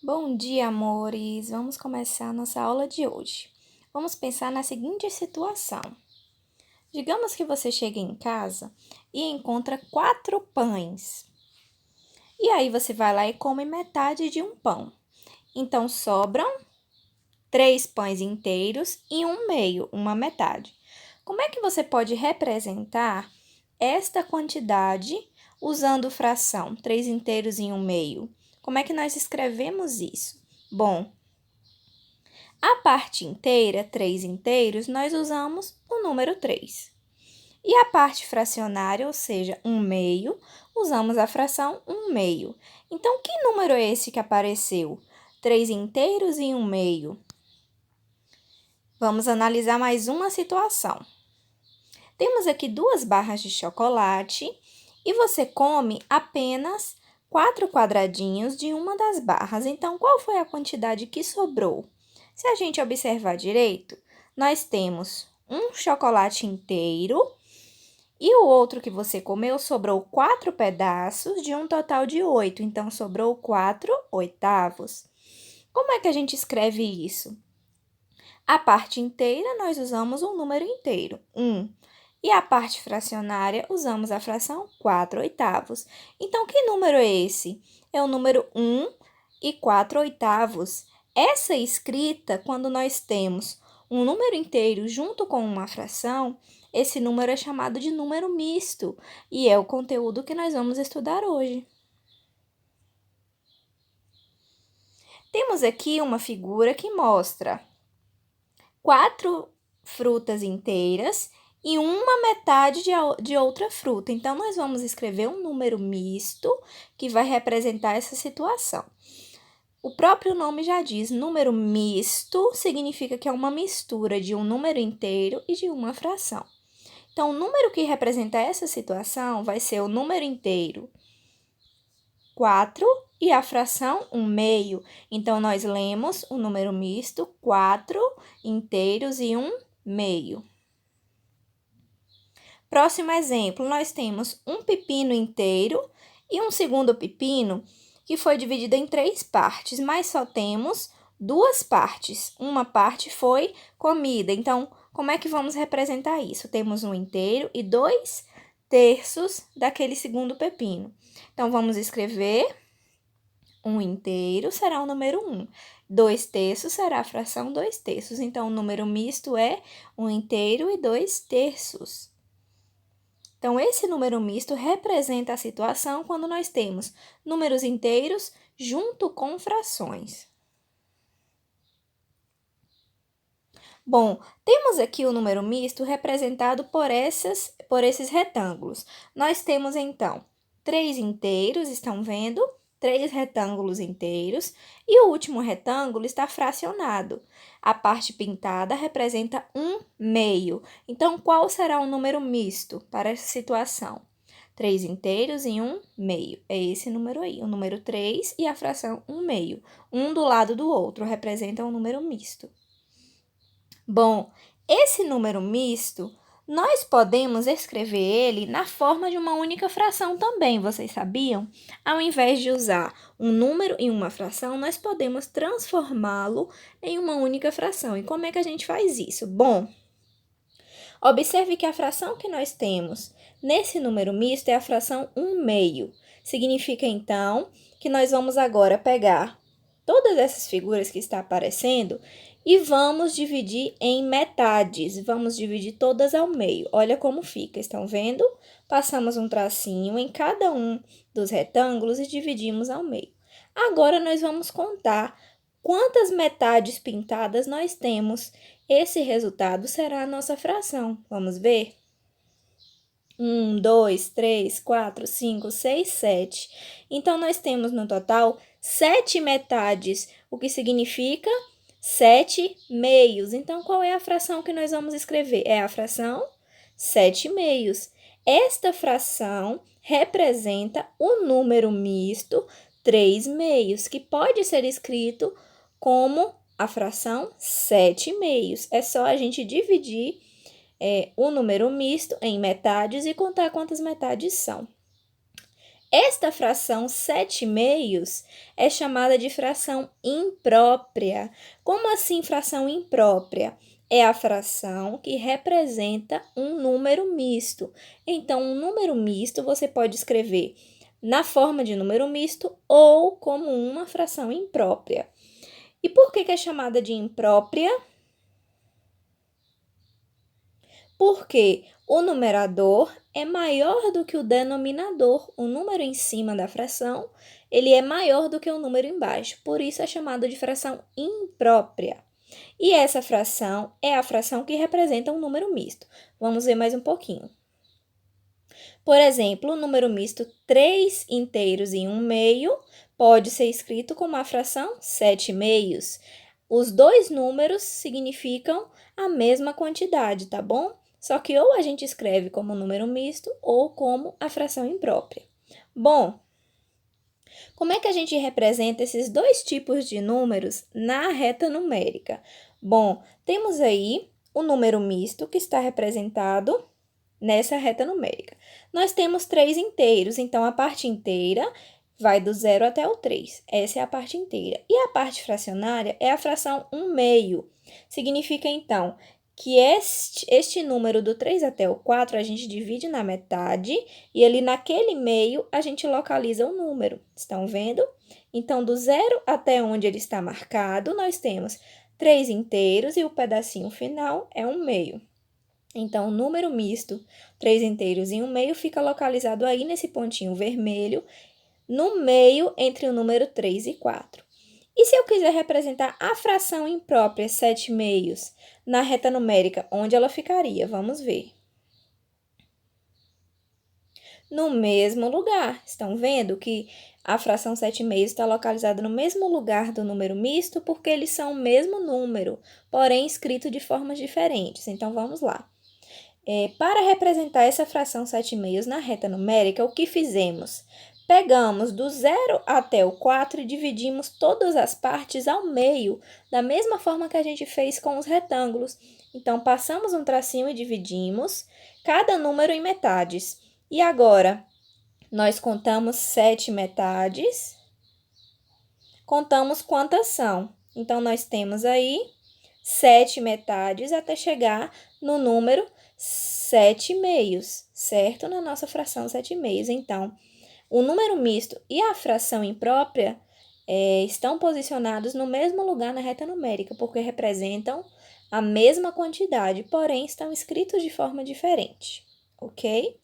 Bom dia, amores! Vamos começar a nossa aula de hoje. Vamos pensar na seguinte situação. Digamos que você chega em casa e encontra 4 pães. E aí você vai lá e come metade de um pão. Então, sobram 3 pães inteiros e um meio, uma metade. Como é que você pode representar esta quantidade usando fração 3 inteiros e um meio? Como é que nós escrevemos isso? Bom, a parte inteira, 3 inteiros, nós usamos o número 3. E a parte fracionária, ou seja, 1 meio, usamos a fração 1 meio. Então, que número é esse que apareceu? 3 inteiros e 1 meio. Vamos analisar mais uma situação. Temos aqui 2 barras de chocolate e você come apenas 4 quadradinhos de uma das barras. Então, qual foi a quantidade que sobrou? Se a gente observar direito, nós temos um chocolate inteiro e o outro que você comeu sobrou 4 pedaços de um total de 8. Então, sobrou 4 oitavos. Como é que a gente escreve isso? A parte inteira, nós usamos um número inteiro, 1. E a parte fracionária, usamos a fração 4 oitavos. Então, que número é esse? É o número 1 e 4 oitavos. Essa escrita, quando nós temos um número inteiro junto com uma fração, esse número é chamado de número misto, e é o conteúdo que nós vamos estudar hoje. Temos aqui uma figura que mostra 4 frutas inteiras e uma metade de outra fruta. Então, nós vamos escrever um número misto que vai representar essa situação. O próprio nome já diz, número misto significa que é uma mistura de um número inteiro e de uma fração. Então, o número que representa essa situação vai ser o número inteiro 4 e a fração 1 meio. Então, nós lemos o número misto 4 inteiros e 1 meio. Próximo exemplo, nós temos um pepino inteiro e um segundo pepino que foi dividido em 3 partes, mas só temos 2 partes. Uma parte foi comida. Então, como é que vamos representar isso? Temos um inteiro e 2 terços daquele segundo pepino. Então, vamos escrever 1 inteiro será o número 1. 2 terços será a fração 2 terços. Então, o número misto é 1 inteiro e 2 terços. Então, esse número misto representa a situação quando nós temos números inteiros junto com frações. Bom, temos aqui o número misto representado por esses retângulos. Nós temos, então, 3 inteiros, estão vendo? 3 retângulos inteiros, e o último retângulo está fracionado. A parte pintada representa 1 meio. Então, qual será o número misto para essa situação? 3 inteiros e 1 meio. É esse número aí, o número 3 e a fração 1 meio. Um do lado do outro representa um número misto. Bom, esse número misto, nós podemos escrever ele na forma de uma única fração também, vocês sabiam? Ao invés de usar um número e uma fração, nós podemos transformá-lo em uma única fração. E como é que a gente faz isso? Bom, observe que a fração que nós temos nesse número misto é a fração 1 meio. Significa, então, que nós vamos agora pegar todas essas figuras que está aparecendo e vamos dividir em metades. Vamos dividir todas ao meio. Olha como fica, estão vendo? Passamos um tracinho em cada um dos retângulos e dividimos ao meio. Agora, nós vamos contar quantas metades pintadas nós temos. Esse resultado será a nossa fração. Vamos ver? 1, 2, 3, 4, 5, 6, 7. Então, nós temos no total 7 metades, o que significa 7 meios. Então, qual é a fração que nós vamos escrever? É a fração 7 meios. Esta fração representa o número misto 3 meios, que pode ser escrito como a fração 7 meios. É só a gente dividir o número misto em metades e contar quantas metades são. Esta fração 7/2 é chamada de fração imprópria. Como assim fração imprópria? É a fração que representa um número misto. Então, um número misto você pode escrever na forma de número misto ou como uma fração imprópria. E por que é chamada de imprópria? Porque o numerador é maior do que o denominador. O número em cima da fração, ele é maior do que o número embaixo. Por isso é chamado de fração imprópria. E essa fração é a fração que representa um número misto. Vamos ver mais um pouquinho. Por exemplo, o número misto 3 inteiros e 1/2 pode ser escrito como a fração 7/2. Os dois números significam a mesma quantidade, tá bom? Só que ou a gente escreve como número misto ou como a fração imprópria. Bom, como é que a gente representa esses dois tipos de números na reta numérica? Bom, temos aí o número misto que está representado nessa reta numérica. Nós temos 3 inteiros, então a parte inteira vai do 0 até o 3. Essa é a parte inteira. E a parte fracionária é a fração 1/2. Significa, então, que este número do 3 até o 4 a gente divide na metade e ali naquele meio a gente localiza o número. Estão vendo? Então, do 0 até onde ele está marcado, nós temos 3 inteiros e o pedacinho final é 1/2. Então, o número misto, 3 inteiros e 1/2, fica localizado aí nesse pontinho vermelho, no meio entre o número 3 e 4. E se eu quiser representar a fração imprópria 7/2 na reta numérica, onde ela ficaria? Vamos ver. No mesmo lugar. Estão vendo que a fração 7/2 está localizada no mesmo lugar do número misto, porque eles são o mesmo número, porém escrito de formas diferentes. Então, vamos lá. Para representar essa fração 7/2 na reta numérica, o que fizemos? Pegamos do 0 até o 4 e dividimos todas as partes ao meio, da mesma forma que a gente fez com os retângulos. Então, passamos um tracinho e dividimos cada número em metades. E agora, nós contamos 7 metades. Contamos quantas são. Então, nós temos aí 7 metades até chegar no número 7/2, certo? Na nossa fração 7/2. Então, o número misto e a fração imprópria estão posicionados no mesmo lugar na reta numérica, porque representam a mesma quantidade, porém estão escritos de forma diferente, ok?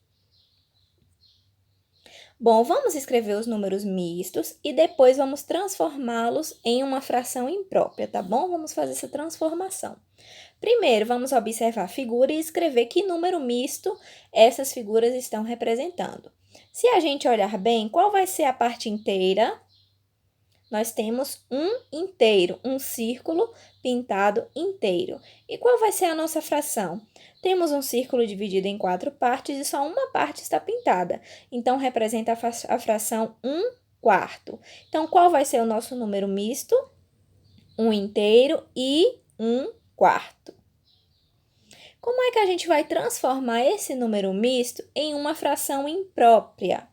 Bom, vamos escrever os números mistos e depois vamos transformá-los em uma fração imprópria, tá bom? Vamos fazer essa transformação. Primeiro, vamos observar a figura e escrever que número misto essas figuras estão representando. Se a gente olhar bem, qual vai ser a parte inteira? Nós temos um inteiro, um círculo pintado inteiro. E qual vai ser a nossa fração? Temos um círculo dividido em 4 partes e só uma parte está pintada. Então, representa a fração 1/4. Então, qual vai ser o nosso número misto? 1 inteiro e 1/4. Como é que a gente vai transformar esse número misto em uma fração imprópria?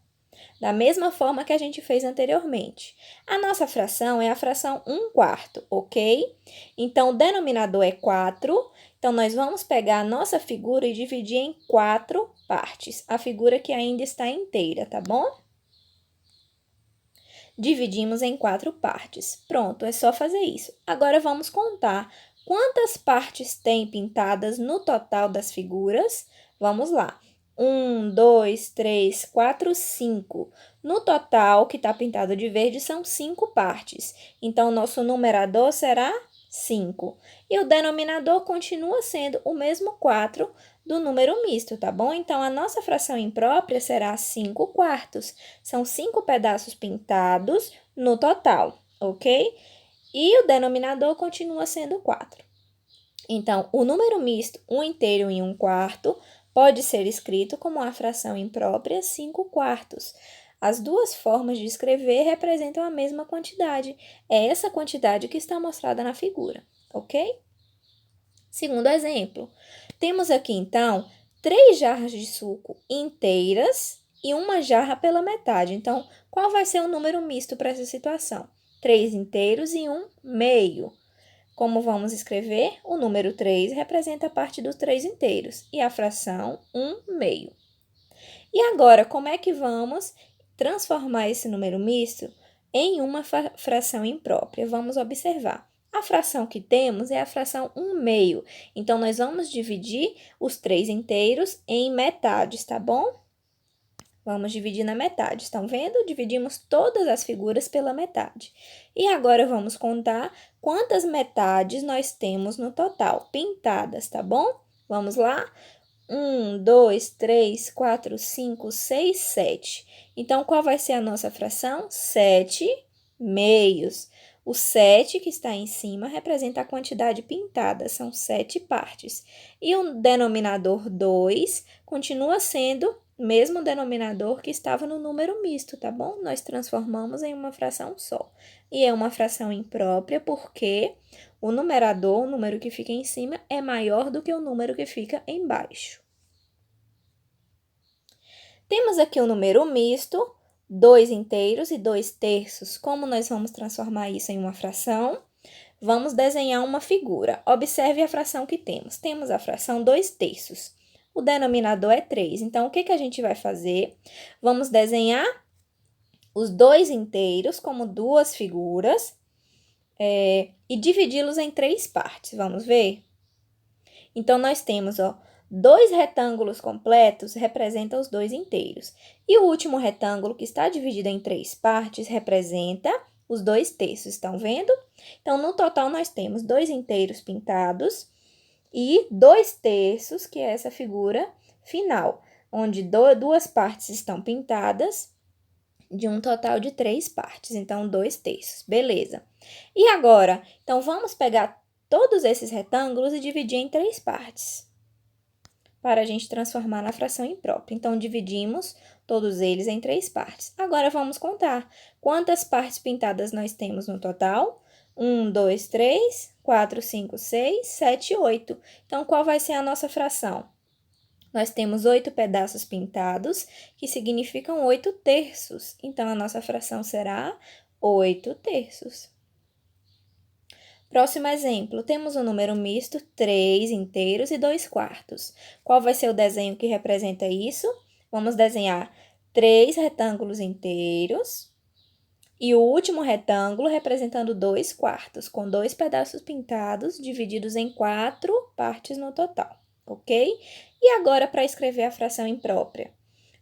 Da mesma forma que a gente fez anteriormente. A nossa fração é a fração 1/4, ok? Então, o denominador é 4. Então, nós vamos pegar a nossa figura e dividir em 4 partes. A figura que ainda está inteira, tá bom? Dividimos em 4 partes. Pronto, é só fazer isso. Agora, vamos contar quantas partes tem pintadas no total das figuras. Vamos lá. 1, 2, 3, 4, 5. No total, que está pintado de verde, são 5 partes. Então, nosso numerador será 5. E o denominador continua sendo o mesmo 4 do número misto, tá bom? Então, a nossa fração imprópria será 5/4. São 5 pedaços pintados no total, ok? E o denominador continua sendo 4. Então, o número misto 1 inteiro e 1/4 pode ser escrito como a fração imprópria 5/4. As duas formas de escrever representam a mesma quantidade. É essa quantidade que está mostrada na figura, ok? Segundo exemplo, temos aqui, então, 3 jarras de suco inteiras e uma jarra pela metade. Então, qual vai ser o número misto para essa situação? 3 inteiros e 1 meio. Como vamos escrever? O número 3 representa a parte dos 3 inteiros e a fração 1 meio. E agora, como é que vamos transformar esse número misto em uma fração imprópria? Vamos observar. A fração que temos é a fração 1 meio. Então, nós vamos dividir os 3 inteiros em metades, tá bom? Vamos dividir na metade. Estão vendo? Dividimos todas as figuras pela metade. E agora vamos contar quantas metades nós temos no total, pintadas, tá bom? Vamos lá? 1, 2, 3, 4, 5, 6, 7. Então, qual vai ser a nossa fração? 7 meios. O 7 que está em cima representa a quantidade pintada, são 7 partes. E o denominador 2 continua sendo o mesmo denominador que estava no número misto, tá bom? Nós transformamos em uma fração só. E é uma fração imprópria porque o numerador, o número que fica em cima, é maior do que o número que fica embaixo. Temos aqui o número misto, 2 inteiros e 2 terços. Como nós vamos transformar isso em uma fração? Vamos desenhar uma figura. Observe a fração que temos. Temos a fração 2 terços. O denominador é 3. Então, o que a gente vai fazer? Vamos desenhar os 2 inteiros como duas figuras e dividi-los em 3 partes. Vamos ver? Então, nós temos, ó, 2 retângulos completos representam os 2 inteiros. E o último retângulo, que está dividido em 3 partes, representa os 2 terços. Estão vendo? Então, no total, nós temos 2 inteiros pintados e 2 terços, que é essa figura final, onde duas partes estão pintadas de um total de 3 partes. Então, 2 terços. Beleza. E agora, então, vamos pegar todos esses retângulos e dividir em 3 partes, para a gente transformar na fração imprópria. Então, dividimos todos eles em 3 partes. Agora, vamos contar quantas partes pintadas nós temos no total. 1, 2, 3, 4, 5, 6, 7, 8. Então, qual vai ser a nossa fração? Nós temos 8 pedaços pintados, que significam 8 terços. Então, a nossa fração será 8 terços. Próximo exemplo, temos um número misto, 3 inteiros e 2 quartos. Qual vai ser o desenho que representa isso? Vamos desenhar 3 retângulos inteiros e o último retângulo representando 2 quartos, com 2 pedaços pintados divididos em 4 partes no total, ok? E agora, para escrever a fração imprópria,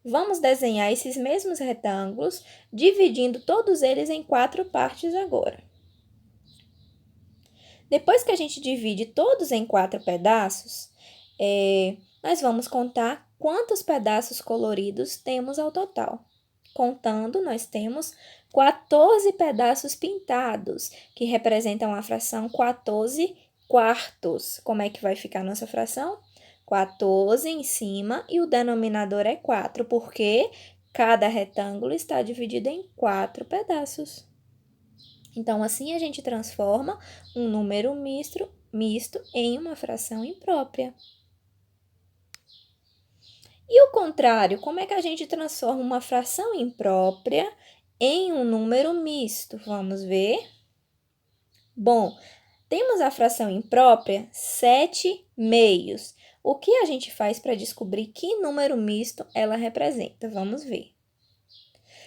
vamos desenhar esses mesmos retângulos, dividindo todos eles em 4 partes agora. Depois que a gente divide todos em 4 pedaços, nós vamos contar quantos pedaços coloridos temos ao total. Contando, nós temos 14 pedaços pintados, que representam a fração 14 quartos. Como é que vai ficar a nossa fração? 14 em cima e o denominador é 4, porque cada retângulo está dividido em 4 pedaços. Então, assim a gente transforma um número misto em uma fração imprópria. E o contrário, como é que a gente transforma uma fração imprópria em um número misto? Vamos ver. Bom, temos a fração imprópria 7 meios. O que a gente faz para descobrir que número misto ela representa? Vamos ver.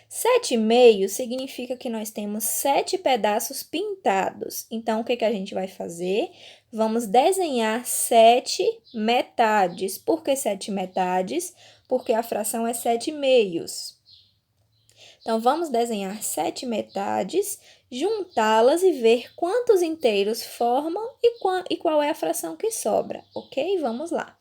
7 meios significa que nós temos 7 pedaços pintados. Então, o que a gente vai fazer? Vamos desenhar 7 metades. Por que 7 metades? Porque a fração é 7 meios. Então, vamos desenhar 7 metades, juntá-las e ver quantos inteiros formam e qual é a fração que sobra, ok? Vamos lá.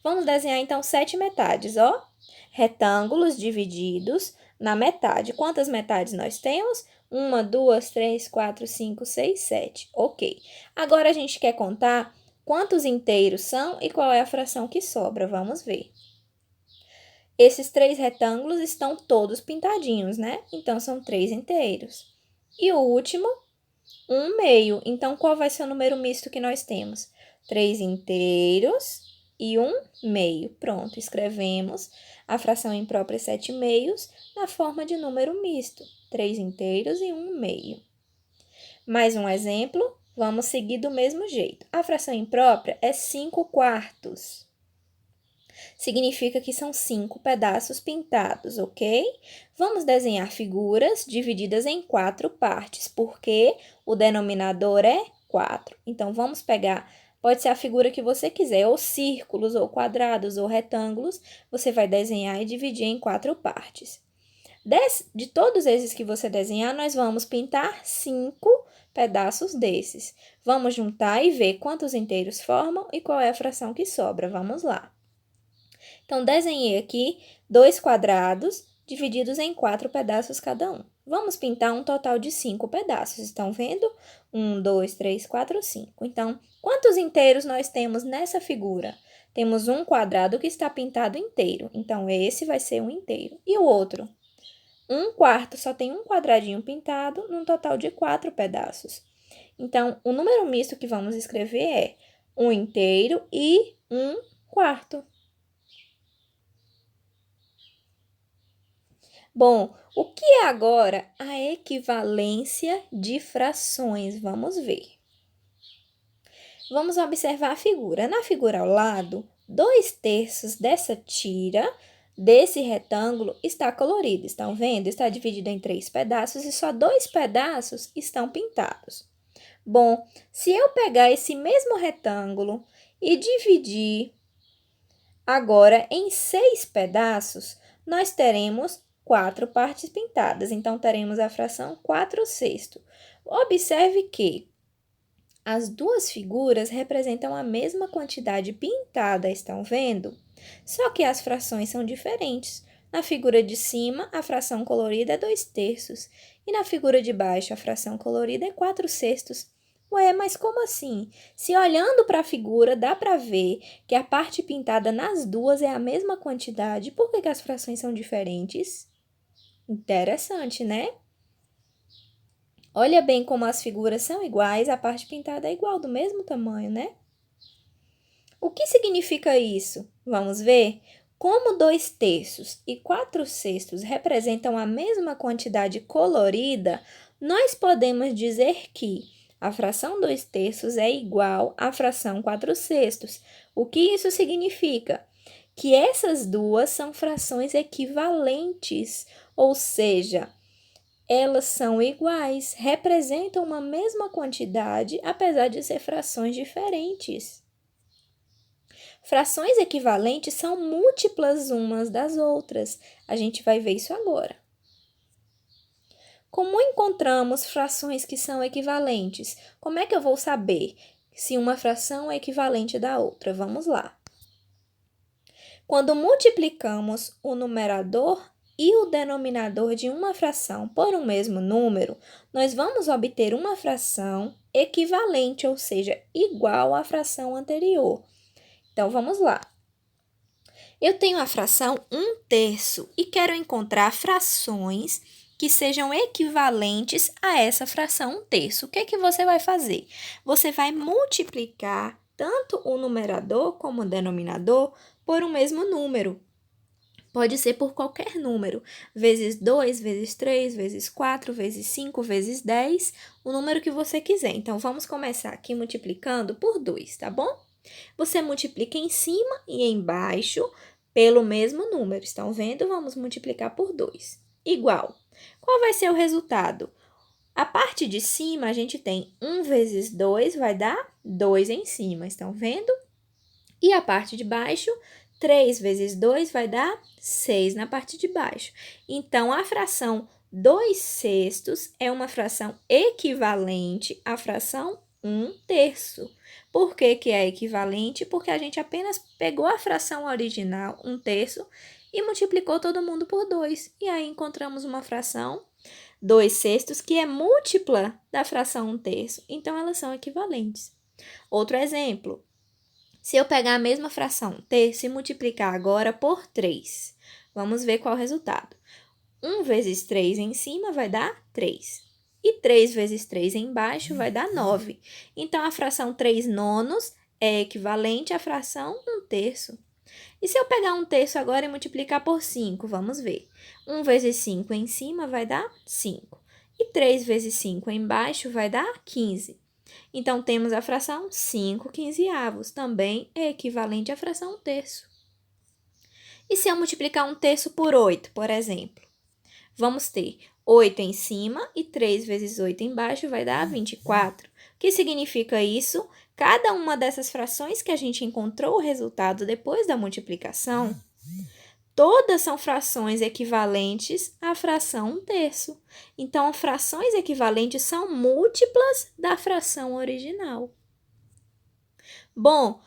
Vamos desenhar, então, 7 metades, ó. Retângulos divididos na metade. Quantas metades nós temos? 1, 2, 3, 4, 5, 6, 7. Ok. Agora, a gente quer contar quantos inteiros são e qual é a fração que sobra. Vamos ver. Esses 3 retângulos estão todos pintadinhos, né? Então, são 3 inteiros. E o último, 1 meio. Então, qual vai ser o número misto que nós temos? 3 inteiros e 1/2. Pronto, escrevemos a fração imprópria 7/2 na forma de número misto, 3 inteiros e 1/2. Mais um exemplo, vamos seguir do mesmo jeito. A fração imprópria é 5/4. Significa que são 5 pedaços pintados, ok? Vamos desenhar figuras divididas em 4 partes, porque o denominador é 4. Então, vamos pegar, pode ser a figura que você quiser, ou círculos, ou quadrados, ou retângulos, você vai desenhar e dividir em 4 partes. De todos esses que você desenhar, nós vamos pintar 5 pedaços desses. Vamos juntar e ver quantos inteiros formam e qual é a fração que sobra. Vamos lá. Então, desenhei aqui 2 quadrados divididos em 4 pedaços cada um. Vamos pintar um total de 5 pedaços. Estão vendo? 1, 2, 3, 4, 5. Então, quantos inteiros nós temos nessa figura? Temos um quadrado que está pintado inteiro. Então, esse vai ser um inteiro. E o outro? 1/4 só tem um quadradinho pintado, num total de 4 pedaços. Então, o número misto que vamos escrever é 1 inteiro e 1/4. Bom, o que é agora a equivalência de frações? Vamos ver. Vamos observar a figura. Na figura ao lado, 2/3 dessa tira, desse retângulo, está colorido. Estão vendo? Está dividido em 3 pedaços e só 2 pedaços estão pintados. Bom, se eu pegar esse mesmo retângulo e dividir agora em 6 pedaços, nós teremos 4 partes pintadas. Então, teremos a fração 4/6. Observe que as duas figuras representam a mesma quantidade pintada, estão vendo? Só que as frações são diferentes. Na figura de cima, a fração colorida é 2/3. E na figura de baixo, a fração colorida é 4/6. Ué, mas como assim? Se olhando para a figura, dá para ver que a parte pintada nas duas é a mesma quantidade. Por que as frações são diferentes? Interessante, né? Olha bem como as figuras são iguais, a parte pintada é igual, do mesmo tamanho, né? O que significa isso? Vamos ver? Como 2/3 e 4/6 representam a mesma quantidade colorida, nós podemos dizer que a fração 2/3 é igual à fração 4/6. O que isso significa? Que essas duas são frações equivalentes, ou seja, elas são iguais, representam uma mesma quantidade, apesar de ser frações diferentes. Frações equivalentes são múltiplas umas das outras. A gente vai ver isso agora. Como encontramos frações que são equivalentes? Como é que eu vou saber se uma fração é equivalente da outra? Vamos lá. Quando multiplicamos o numerador e o denominador de uma fração por um mesmo número, nós vamos obter uma fração equivalente, ou seja, igual à fração anterior. Então, vamos lá. Eu tenho a fração 1/3 e quero encontrar frações que sejam equivalentes a essa fração 1/3. O que que você vai fazer? Você vai multiplicar tanto o numerador como o denominador por um mesmo número. Pode ser por qualquer número, vezes 2, vezes 3, vezes 4, vezes 5, vezes 10, o número que você quiser. Então, vamos começar aqui multiplicando por 2, tá bom? Você multiplica em cima e embaixo pelo mesmo número, estão vendo? Vamos multiplicar por 2. Igual. Qual vai ser o resultado? A parte de cima, a gente tem 1 vezes 2 vai dar 2 em cima, estão vendo? E a parte de baixo, 3 vezes 2 vai dar 6 na parte de baixo. Então, a fração 2/6 é uma fração equivalente à fração 1/3. Por que que é equivalente? Porque a gente apenas pegou a fração original, 1/3, e multiplicou todo mundo por 2. E aí, encontramos uma fração 2/6 que é múltipla da fração 1/3. Então, elas são equivalentes. Outro exemplo. Se eu pegar a mesma fração 1/3 e multiplicar agora por 3, vamos ver qual é o resultado. 1 vezes 3 em cima vai dar 3. E 3 vezes 3 embaixo vai dar 9. Então, a fração 3/9 é equivalente à fração 1/3. E se eu pegar 1/3 agora e multiplicar por 5, vamos ver. 1 vezes 5 em cima vai dar 5. E 3 vezes 5 embaixo vai dar 15. Então, temos a fração 5/15, também é equivalente à fração 1/3. E se eu multiplicar 1/3 por 8, por exemplo? Vamos ter 8 em cima e 3 vezes 8 embaixo vai dar 24. O que significa isso? Cada uma dessas frações que a gente encontrou o resultado depois da multiplicação, todas são frações equivalentes à fração 1/3. Então, frações equivalentes são múltiplas da fração original. Bom,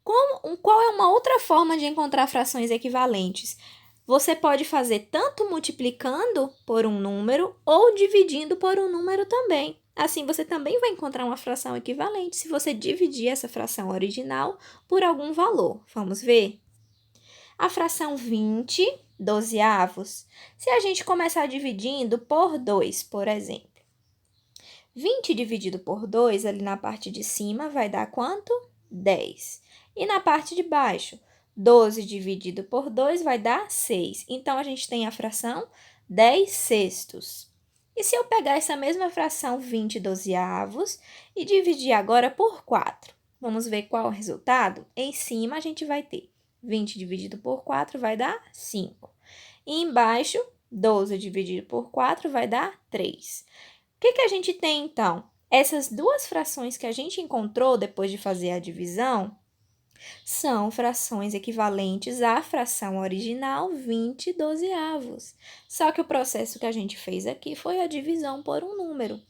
qual é uma outra forma de encontrar frações equivalentes? Você pode fazer tanto multiplicando por um número ou dividindo por um número também. Assim, você também vai encontrar uma fração equivalente se você dividir essa fração original por algum valor. Vamos ver? A fração 20/12. Se a gente começar dividindo por 2, por exemplo. 20 dividido por 2, ali na parte de cima, vai dar quanto? 10. E na parte de baixo, 12 dividido por 2 vai dar 6. Então, a gente tem a fração 10/6. E se eu pegar essa mesma fração 20/12 e dividir agora por 4? Vamos ver qual é o resultado? Em cima, a gente vai ter 20 dividido por 4 vai dar 5. E embaixo, 12 dividido por 4 vai dar 3. O que a gente tem, então? Essas duas frações que a gente encontrou depois de fazer a divisão são frações equivalentes à fração original 20/12. Só que o processo que a gente fez aqui foi a divisão por um número,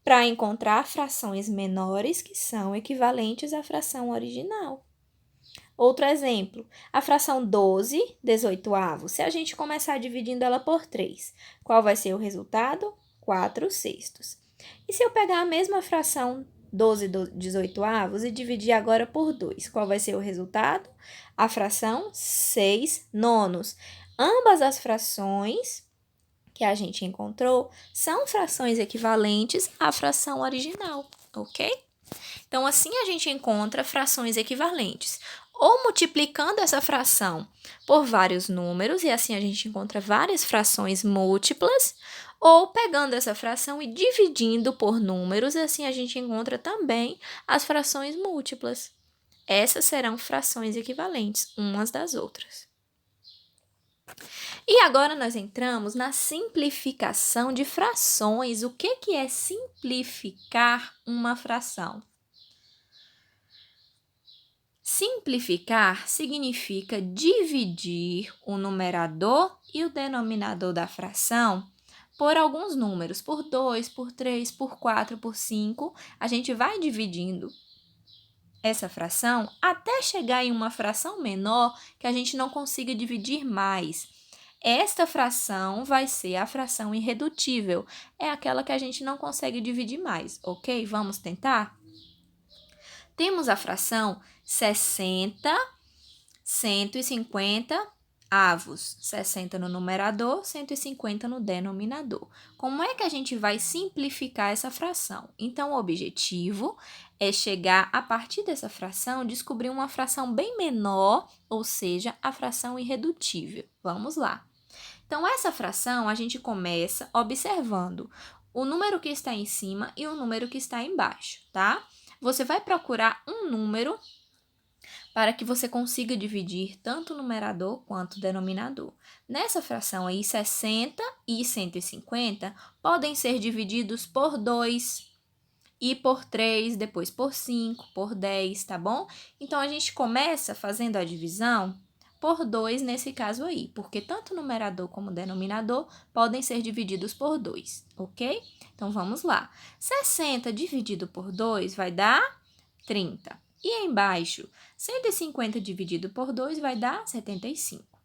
para encontrar frações menores que são equivalentes à fração original. Outro exemplo, a fração 12/18. Se a gente começar dividindo ela por 3, qual vai ser o resultado? 4/6. E se eu pegar a mesma fração 12/18 e dividir agora por 2, qual vai ser o resultado? A fração 6/9. Ambas as frações que a gente encontrou são frações equivalentes à fração original, ok? Então, assim a gente encontra frações equivalentes, ou multiplicando essa fração por vários números, e assim a gente encontra várias frações múltiplas, ou pegando essa fração e dividindo por números, e assim a gente encontra também as frações múltiplas. Essas serão frações equivalentes umas das outras. E agora nós entramos na simplificação de frações. O que é simplificar uma fração? Simplificar significa dividir o numerador e o denominador da fração por alguns números, por 2, por 3, por 4, por 5. A gente vai dividindo essa fração até chegar em uma fração menor que a gente não consiga dividir mais. Esta fração vai ser a fração irredutível, é aquela que a gente não consegue dividir mais, ok? Vamos tentar? Temos a fração 60/150. 60 no numerador, 150 no denominador. Como é que a gente vai simplificar essa fração? Então, o objetivo é chegar, a partir dessa fração, descobrir uma fração bem menor, ou seja, a fração irredutível. Vamos lá. Então, essa fração a gente começa observando o número que está em cima e o número que está embaixo, tá? Você vai procurar um número para que você consiga dividir tanto o numerador quanto o denominador. Nessa fração aí, 60 e 150 podem ser divididos por 2 e por 3, depois por 5, por 10, tá bom? Então, a gente começa fazendo a divisão por 2 nesse caso aí, porque tanto o numerador como o denominador podem ser divididos por 2, ok? Então, vamos lá. 60 dividido por 2 vai dar 30. E aí embaixo, 150 dividido por 2 vai dar 75.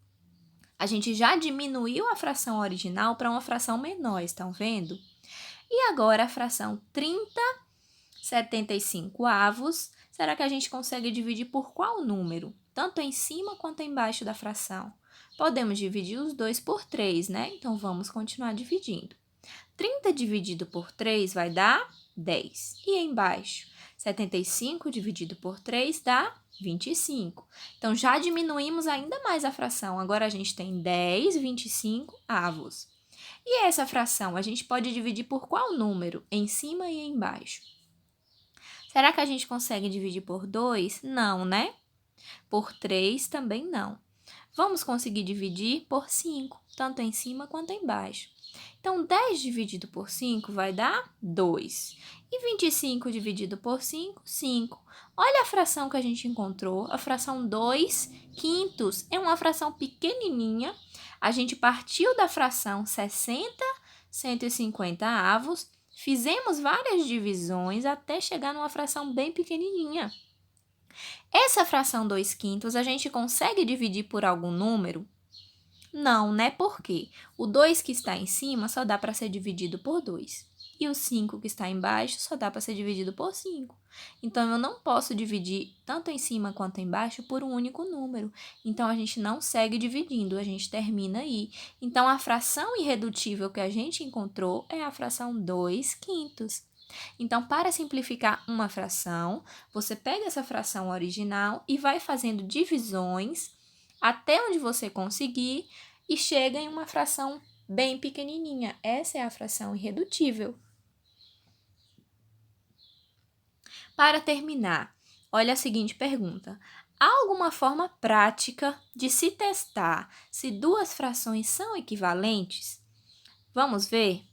A gente já diminuiu a fração original para uma fração menor, estão vendo? E agora a fração 30/75. Será que a gente consegue dividir por qual número? Tanto em cima quanto embaixo da fração. Podemos dividir os dois por 3, né? Então, vamos continuar dividindo. 30 dividido por 3 vai dar 10. E embaixo? 75 dividido por 3 dá 25. Então, já diminuímos ainda mais a fração. Agora, a gente tem 10/25. E essa fração, a gente pode dividir por qual número? Em cima e embaixo. Será que a gente consegue dividir por 2? Não, né? Por 3 também não. Vamos conseguir dividir por 5, tanto em cima quanto embaixo. Então, 10 dividido por 5 vai dar 2. E 25 dividido por 5, 5. Olha a fração que a gente encontrou, a fração 2/5. É uma fração pequenininha. A gente partiu da fração 60/150, fizemos várias divisões até chegar numa fração bem pequenininha. Essa fração 2/5 a gente consegue dividir por algum número? Não, né? Por quê? O 2 que está em cima só dá para ser dividido por 2. E o 5 que está embaixo só dá para ser dividido por 5. Então, eu não posso dividir tanto em cima quanto embaixo por um único número. Então, a gente não segue dividindo, a gente termina aí. Então, a fração irredutível que a gente encontrou é a fração 2/5. Então, para simplificar uma fração, você pega essa fração original e vai fazendo divisões até onde você conseguir e chega em uma fração bem pequenininha. Essa é a fração irredutível. Para terminar, olha a seguinte pergunta. Há alguma forma prática de se testar se duas frações são equivalentes? Vamos ver?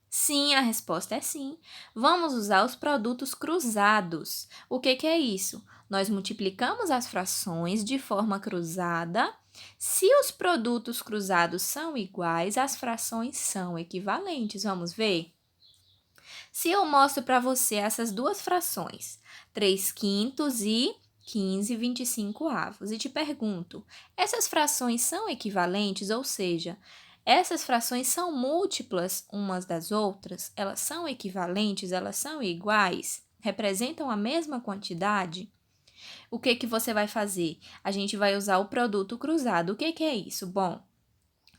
Sim, a resposta é sim. Vamos usar os produtos cruzados. O que é isso? Nós multiplicamos as frações de forma cruzada. Se os produtos cruzados são iguais, as frações são equivalentes. Vamos ver? Se eu mostro para você essas duas frações, 3/5 e 15/25, e te pergunto, essas frações são equivalentes, ou seja, essas frações são múltiplas umas das outras? Elas são equivalentes? Elas são iguais? Representam a mesma quantidade? O que você vai fazer? A gente vai usar o produto cruzado. O que é isso? Bom,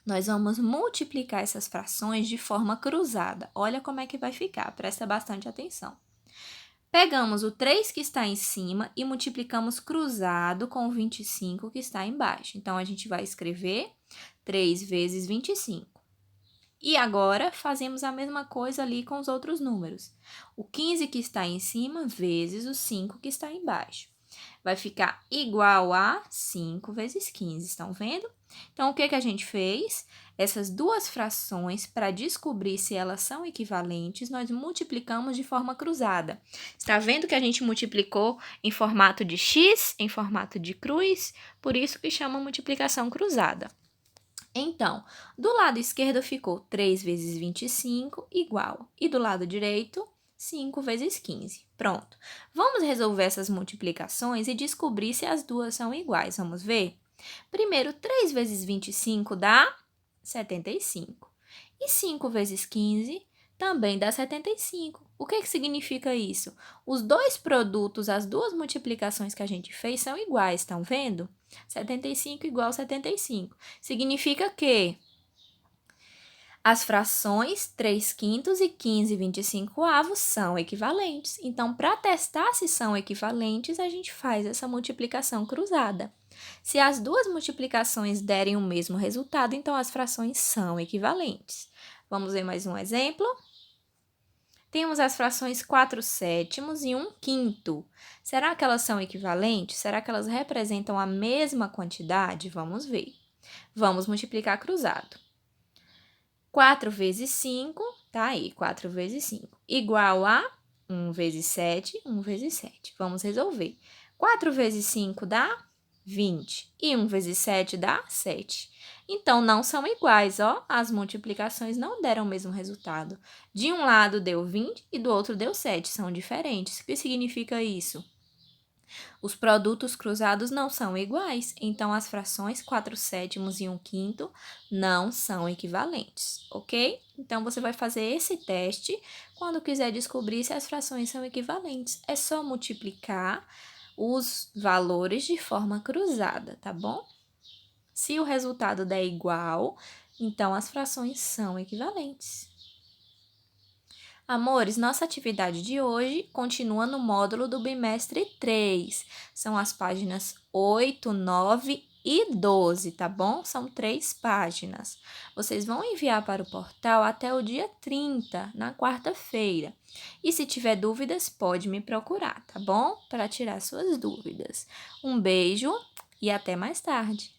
nós vamos multiplicar essas frações de forma cruzada. Olha como é que vai ficar, presta bastante atenção. Pegamos o 3 que está em cima e multiplicamos cruzado com o 25 que está embaixo. Então, a gente vai escrever 3 vezes 25. E agora, fazemos a mesma coisa ali com os outros números. O 15 que está em cima vezes o 5 que está embaixo. Vai ficar igual a 5 vezes 15, estão vendo? Então, o que a gente fez? Essas duas frações, para descobrir se elas são equivalentes, nós multiplicamos de forma cruzada. Está vendo que a gente multiplicou em formato de X, em formato de cruz? Por isso que chama multiplicação cruzada. Então, do lado esquerdo ficou 3 vezes 25 igual. E do lado direito, 5 vezes 15. Pronto. Vamos resolver essas multiplicações e descobrir se as duas são iguais. Vamos ver? Primeiro, 3 vezes 25 dá 75. E 5 vezes 15 também dá 75. O que significa isso? Os dois produtos, as duas multiplicações que a gente fez são iguais, estão vendo? 75 igual a 75. Significa que as frações 3/5 e 15/25 são equivalentes. Então, para testar se são equivalentes, a gente faz essa multiplicação cruzada. Se as duas multiplicações derem o mesmo resultado, então as frações são equivalentes. Vamos ver mais um exemplo? Temos as frações 4/7 e 1/5. Será que elas são equivalentes? Será que elas representam a mesma quantidade? Vamos ver. Vamos multiplicar cruzado. 4 vezes 5, tá aí, 4 vezes 5, igual a 1 vezes 7, 1 vezes 7. Vamos resolver. 4 vezes 5 dá 20 e 1 vezes 7 dá 7. Então, não são iguais, ó. As multiplicações não deram o mesmo resultado. De um lado deu 20 e do outro deu 7, são diferentes. O que significa isso? Os produtos cruzados não são iguais, então as frações 4/7 e 1/5 não são equivalentes, ok? Então, você vai fazer esse teste quando quiser descobrir se as frações são equivalentes. É só multiplicar os valores de forma cruzada, tá bom? Se o resultado der igual, então as frações são equivalentes. Amores, nossa atividade de hoje continua no módulo do bimestre 3. São as páginas 8, 9 e 12, tá bom? São 3 páginas. Vocês vão enviar para o portal até o dia 30, na quarta-feira. E se tiver dúvidas, pode me procurar, tá bom? Para tirar suas dúvidas. Um beijo e até mais tarde.